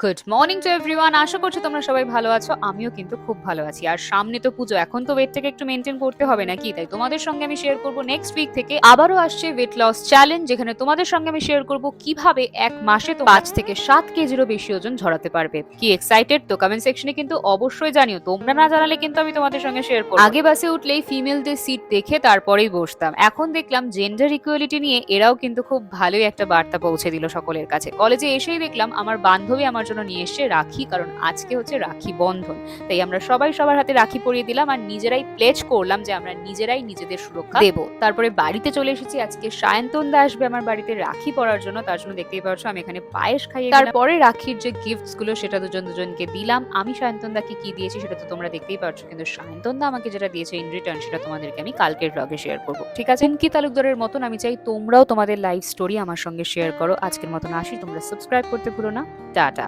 Good morning to everyone. আশা করছি তোমরা সবাই ভালো আছো, আমিও কিন্তু খুব ভালো আছি। আর সামনে তো পুজো, এখন তো ওয়েটটাকে একটু মেনটেন করতে হবে নাকি? তাই তোমাদের সঙ্গে আমি শেয়ার করব নেক্সট উইক থেকে আবারও আসছে ওয়েট লস চ্যালেঞ্জ, যেখানে তোমাদের সঙ্গে আমি শেয়ার করব কিভাবে এক মাসে তো 5 থেকে 7 কেজিরও বেশি ওজন ঝরাতে পারবে। কি এক্সাইটেড? তো কমেন্ট সেকশনে কিন্তু অবশ্যই জানিও, তোমরা না জানালে কিন্তু আমি তোমাদের সঙ্গে শেয়ার করব। আগে বাসে উঠলেই ফিমেলদের সিট দেখে তারপরেই বসতাম, এখন দেখলাম জেন্ডার ইকুয়ালিটি নিয়ে এরাও কিন্তু খুব ভালোই একটা বার্তা পৌঁছে দিল সকলের কাছে। কলেজে এসেই দেখলাম আমার বান্ধবী আমার জন্য নিয়ে এসেছে রাখি, কারণ আজকে হচ্ছে রাখি বন্ধন। তাই আমরা সবাই সবার হাতে রাখি পরিয়ে দিলাম আর নিজেরাই প্লেজ করলাম যে আমরা নিজেরাই নিজেদের সুরক্ষা দেব। তারপরে বাড়িতে চলে এসেছি। আজকে সায়ন্তন দা আসবে আমার বাড়িতে রাখি পরার জন্য, তার জন্য দেখতেই পাচ্ছ আমি এখানে পায়েস খাইয়ে দিলাম। তারপরে রাখির যে গিফটস গুলো সেটা দুজন দুজনকে দিলাম। আমি সায়ন্তন দাকে কি দিয়েছি সেটা তো তোমরা দেখতেই পাচ্ছ, কিন্তু সায়ন্তন দা আমাকে যেটা দিয়েছে ইন রিটার্ন সেটা তোমাদেরকে আমি কালকের ব্লগে শেয়ার করবো। ঠিক আছে? পিঙ্কি তালুকদারের মতন আমি চাই তোমরাও তোমাদের লাইফ স্টোরি আমার সঙ্গে শেয়ার করো। আজকের মতন আসি, তোমরা সাবস্ক্রাইব করতে ভুলো না। টাটা।